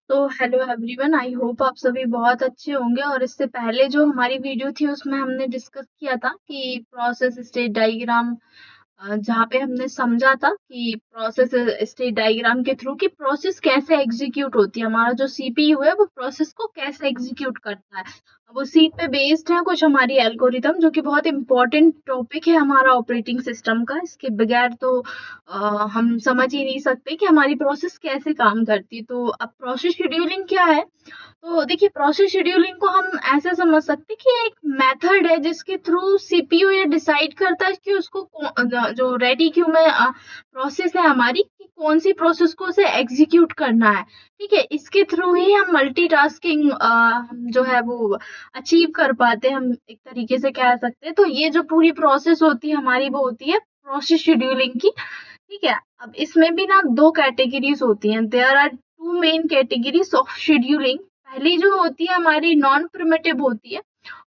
तो hello everyone, I hope आप सभी बहुत अच्छे होंगे। और इससे पहले जो हमारी वीडियो थी उसमें हमने डिस्कस किया था कि प्रोसेस स्टेट डायग्राम, जहाँ पे हमने समझा था कि प्रोसेस स्टेट डायग्राम के थ्रू कि प्रोसेस कैसे एग्जीक्यूट होती है, हमारा जो सीपीयू है वो प्रोसेस को कैसे एग्जीक्यूट करता है। अब उसी पे बेस्ड है कुछ हमारी एल्गोरिथम, जो कि बहुत इंपॉर्टेंट टॉपिक है हमारा ऑपरेटिंग सिस्टम का। इसके बगैर तो हम समझ ही नहीं सकते कि हमारी प्रोसेस कैसे काम करती है। तो अब प्रोसेस शेड्यूलिंग क्या है? तो देखिए, प्रोसेस शेड्यूलिंग को हम ऐसे समझ सकते हैं कि एक मेथड है जिसके थ्रू सीपीयू ये डिसाइड करता है कि उसको जो रेडी क्यू में प्रोसेस है हमारी, कि कौन सी प्रोसेस को उसे एग्जीक्यूट करना है। ठीक है, इसके थ्रू ही हम मल्टीटास्किंग जो है वो अचीव कर पाते हैं, हम एक तरीके से कह सकते हैं। तो ये जो पूरी प्रोसेस होती है हमारी, वो होती है प्रोसेस शेड्यूलिंग की। ठीक है, अब इसमें भी ना दो कैटेगरीज होती हैं। There are two main categories of scheduling. पहली जो होती है हमारी नॉन प्रिमिटिव होती है,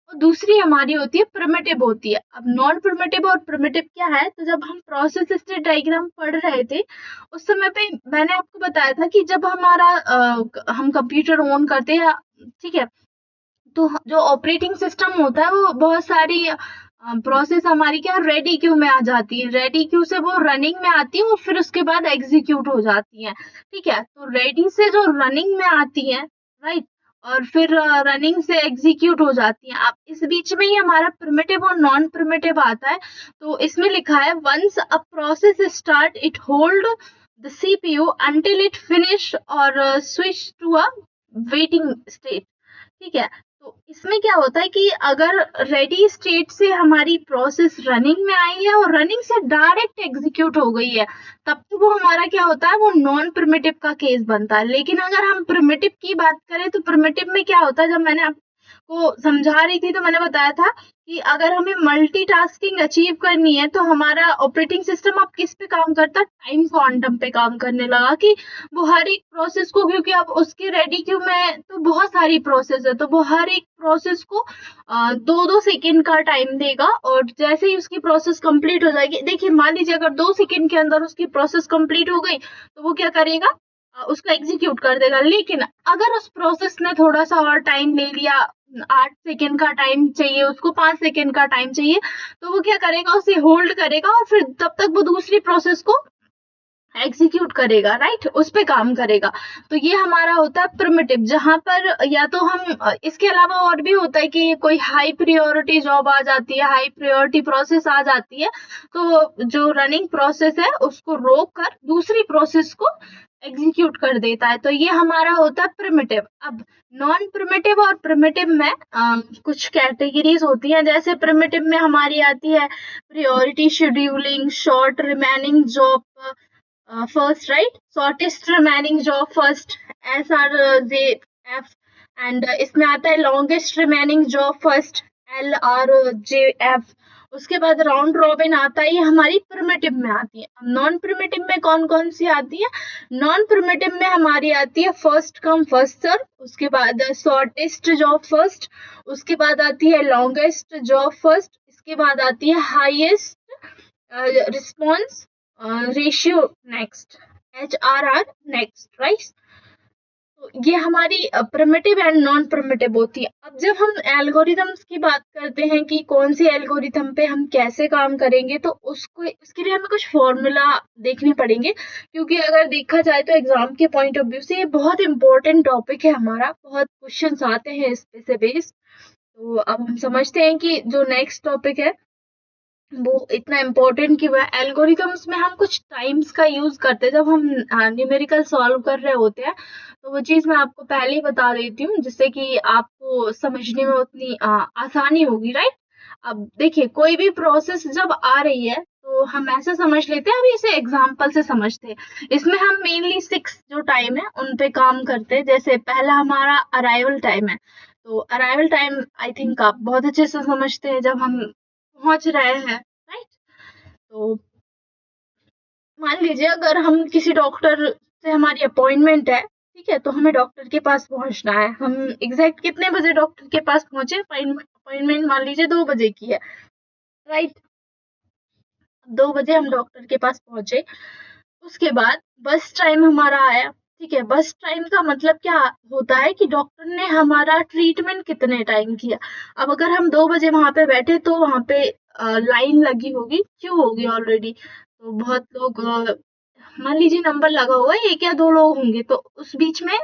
और दूसरी हमारी होती है प्रिमिटिव होती है। अब नॉन प्रिमिटिव और प्रिमिटिव क्या है? तो जब हम प्रोसेस स्टेट डायग्राम पढ़ रहे थे उस समय पे मैंने आपको बताया था कि जब हमारा हम कंप्यूटर ऑन करते हैं, ठीक है, तो जो ऑपरेटिंग सिस्टम होता है वो बहुत सारी प्रोसेस हमारी क्या रेडी क्यू में आ जाती है। रेडी क्यू से वो रनिंग में आती है और फिर उसके बाद एग्जीक्यूट हो जाती है। ठीक है, तो रेडी से जो रनिंग में आती है, राइट, और फिर रनिंग से एग्जीक्यूट हो जाती है। अब इस बीच में ही हमारा प्रिमिटिव और नॉन प्रिमिटिव आता है। तो इसमें लिखा है once a process start it hold the CPU until it finish और switch to a waiting state. ठीक है, तो इसमें क्या होता है कि अगर रेडी स्टेट से हमारी प्रोसेस रनिंग में आई है और रनिंग से डायरेक्ट एग्जीक्यूट हो गई है, तब तो वो हमारा क्या होता है, वो नॉन प्रिमिटिव का केस बनता है। लेकिन अगर हम प्रिमिटिव की बात करें तो प्रिमिटिव में क्या होता है, जब मैंने आपको समझा रही थी तो मैंने बताया था कि अगर हमें मल्टीटास्किंग अचीव करनी है तो हमारा ऑपरेटिंग सिस्टम अब किस पे काम करता है, टाइम क्वांटम पे काम करने लगा। कि वो हर एक प्रोसेस को, क्योंकि अब उसके रेडी क्यू में तो बहुत सारी प्रोसेस है, तो वो हर एक प्रोसेस को 2-2 सेकेंड का टाइम देगा। और जैसे ही उसकी प्रोसेस कंप्लीट हो जाएगी, देखिए मान लीजिए अगर 2 सेकेंड के अंदर उसकी प्रोसेस कंप्लीट हो गई तो वो क्या करेगा, उसको एग्जीक्यूट कर देगा। लेकिन अगर उस प्रोसेस ने थोड़ा सा और टाइम ले लिया, 8 सेकेंड का टाइम चाहिए उसको, 5 सेकेंड का टाइम चाहिए, तो वो क्या करेगा, उसे होल्ड करेगा और फिर तब तक वो दूसरी प्रोसेस को एग्जीक्यूट करेगा, राइट, उस पे काम करेगा। तो ये हमारा होता है प्रिमिटिव, जहां पर या तो हम इसके अलावा और भी होता है कि कोई हाई प्रायोरिटी जॉब आ जाती है, हाई प्रायोरिटी प्रोसेस आ जाती है, तो जो रनिंग प्रोसेस है उसको रोक कर दूसरी प्रोसेस को एग्जीक्यूट कर देता है। तो ये हमारा होता है प्रिमिटिव। अब नॉन प्रिमिटिव और प्रिमिटिव में कुछ कैटेगरीज होती हैं। जैसे प्रिमिटिव में हमारी आती है priority scheduling, short remaining job first, right? Shortest remaining job first, SRJF, and इसमें आता है longest remaining job first, LRJF। उसके बाद राउंड रॉबिन आता है, ये हमारी प्रिमिटिव में आती है। अब नॉन प्रिमिटिव में कौन कौन सी आती है? नॉन प्रिमिटिव में हमारी आती है फर्स्ट कम फर्स्ट सर्व, उसके बाद शॉर्टेस्ट जॉब फर्स्ट, उसके बाद आती है लॉन्गेस्ट जॉब फर्स्ट, इसके बाद आती है highest response ratio next, HRR next, right. तो ये हमारी प्रिमिटिव एंड नॉन प्रिमिटिव होती है। अब जब हम एल्गोरिथम्स की बात करते हैं कि कौन सी एल्गोरिथम पे हम कैसे काम करेंगे, तो उसको उसके लिए हमें कुछ फॉर्मूला देखने पड़ेंगे। क्योंकि अगर देखा जाए तो एग्जाम के पॉइंट ऑफ व्यू से ये बहुत इंपॉर्टेंट टॉपिक है हमारा, बहुत क्वेश्चंस आते हैं इस पे से बेस्ड। तो अब हम समझते हैं कि जो नेक्स्ट टॉपिक है वो इतना इम्पोर्टेंट क्यों है। एल्गोरिथम्स में हम कुछ टाइम्स का यूज करते हैं जब हम न्यूमेरिकल सॉल्व कर रहे होते हैं। तो वो चीज मैं आपको पहले ही बता देती हूँ, जिससे कि आपको समझने में उतनी आसानी होगी, राइट। अब देखिए, कोई भी प्रोसेस जब आ रही है तो हम ऐसा समझ लेते हैं, अभी इसे एग्जाम्पल से समझते हैं। इसमें हम मेनली 6 जो टाइम है उन पे काम करते हैं। जैसे पहला हमारा अराइवल टाइम है। तो अराइवल टाइम आई थिंक आप बहुत अच्छे से समझते हैं, जब हम पहुंच रहे हैं, राइट। तो मान लीजिए अगर हम किसी डॉक्टर से हमारी अपॉइंटमेंट है, ठीक है, तो हमें डॉक्टर के पास पहुंचना है। हम एग्जैक्ट कितने बजे डॉक्टर के पास पहुंचे? अपॉइंटमेंट मान लीजिए 2 बजे की है, राइट। 2 बजे हम डॉक्टर के पास पहुंचे, उसके बाद बस टाइम हमारा आया। ठीक है, बस टाइम का मतलब क्या होता है कि डॉक्टर ने हमारा ट्रीटमेंट कितने टाइम किया। अब अगर हम 2 बजे वहाँ पे बैठे तो वहाँ पे लाइन लगी होगी, क्यू होगी ऑलरेडी। तो बहुत लोग मान लीजिए नंबर लगा हुआ है, 1 या 2 लोग होंगे, तो उस बीच में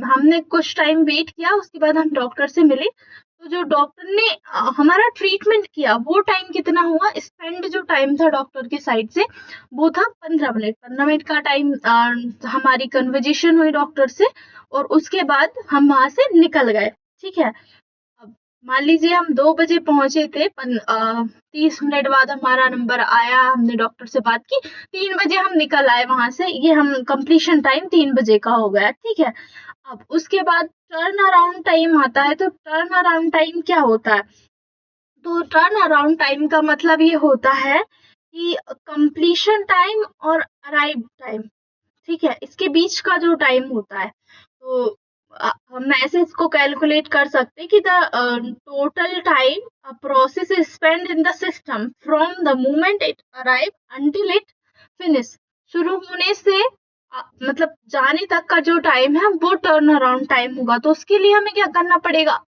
हमने कुछ टाइम वेट किया, उसके बाद हम डॉक्टर से मिले। तो जो डॉक्टर ने हमारा ट्रीटमेंट किया वो टाइम कितना हुआ, स्पेंड जो टाइम था डॉक्टर की साइड से वो था 15 मिनट। 15 मिनट का टाइम हमारी कन्वर्जेशन हुई डॉक्टर से, और उसके बाद हम वहां से निकल गए। ठीक है, अब मान लीजिए हम 2 बजे पहुंचे थे, 30 मिनट बाद हमारा नंबर आया, हमने डॉक्टर से बात की, 3 बजे हम निकल आए वहां से, ये हम कंप्लीशन टाइम 3 बजे का हो गया। ठीक है, अब उसके बाद टर्न अराउंड टाइम आता है। तो टर्न अराउंड टाइम क्या होता है? तो टर्न अराउंड टाइम का मतलब ये होता है कि कंप्लीशन टाइम और अराइव टाइम, ठीक है, इसके बीच का जो टाइम होता है। तो हम ऐसे इसको कैलकुलेट कर सकते हैं कि the total time a process is spend in the system from the moment it arrive until it finish. शुरू होने से मतलब जाने तक का जो टाइम है वो टर्न अराउंड टाइम होगा। तो उसके लिए हमें क्या करना पड़ेगा,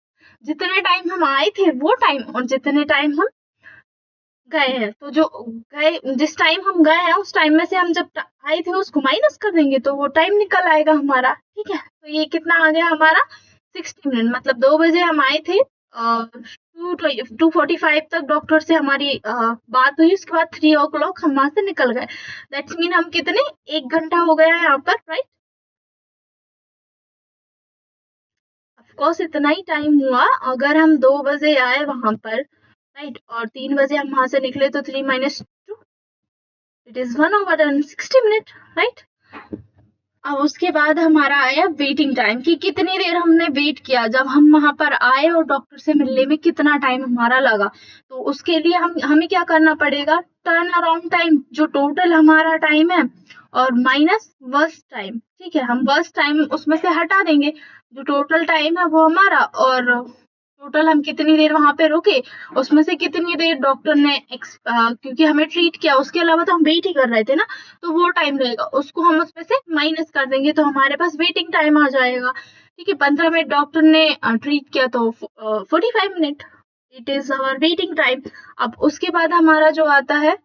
जितने टाइम हम आए थे वो टाइम और जितने टाइम हम गए हैं, तो जो गए जिस टाइम हम गए हैं उस टाइम में से हम जब आए थे उसको माइनस कर देंगे तो वो टाइम निकल आएगा हमारा। ठीक है, तो ये कितना आ गया हमारा 60 मिनट। मतलब 2 बजे हम आए थे, 2:45 तक डॉक्टर से हमारी बात हुई, उसके बाद 3 o'clock हम वहां से निकल गए। दैट्स मीन हम कितने 1 घंटा हो गया है यहाँ पर, राइट। ऑफकोर्स इतना ही टाइम हुआ। अगर हम 2 बजे आए वहां पर, राइट, और 3 बजे हम वहां से निकले तो 3 - 2 इट इज 1/60 मिनट, राइट। अब उसके बाद हमारा आया वेटिंग टाइम कि कितनी देर हमने वेट किया, जब हम वहां पर आए और डॉक्टर से मिलने में कितना टाइम हमारा लगा। तो उसके लिए हमें क्या करना पड़ेगा, टर्न अराउंड टाइम जो टोटल हमारा टाइम है और माइनस वर्स्ट टाइम। ठीक है, हम वर्स्ट टाइम उसमें से हटा देंगे, जो टोटल टाइम है वो हमारा, और टोटल हम कितनी देर वहां पे रुके उसमें से कितनी देर डॉक्टर ने क्योंकि हमें ट्रीट किया, उसके अलावा तो हम वेट ही कर रहे थे ना, तो वो टाइम रहेगा, उसको हम उसमें से माइनस कर देंगे तो हमारे पास वेटिंग टाइम आ जाएगा। ठीक है, 15 मिनट डॉक्टर ने ट्रीट किया तो 45 minute it is our waiting time. अब उसके बाद हमारा जो आता है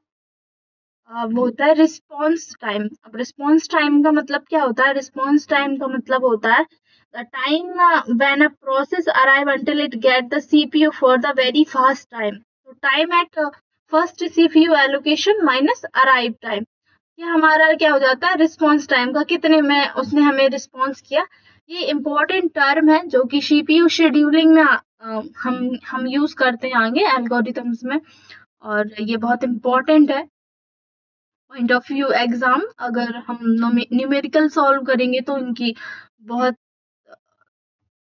वो होता है रिस्पॉन्स टाइम। अब रिस्पॉन्स टाइम का मतलब क्या होता है, रिस्पॉन्स टाइम का मतलब होता है the time when a process arrive until it get the CPU for the very fast time. So time at first CPU allocation minus arrive time. ये हमारा क्या हो जाता है रिस्पॉन्स टाइम का, कितने में उसने हमें रिस्पॉन्स किया। ये इम्पोर्टेंट टर्म है जो कि CPU शेड्यूलिंग में हम यूज करते हैं आगे एल्गोरिथम्स में, और ये बहुत इम्पोर्टेंट है पॉइंट ऑफ व्यू एग्जाम। अगर हम न्यूमेरिकल सॉल्व करेंगे तो इनकी बहुत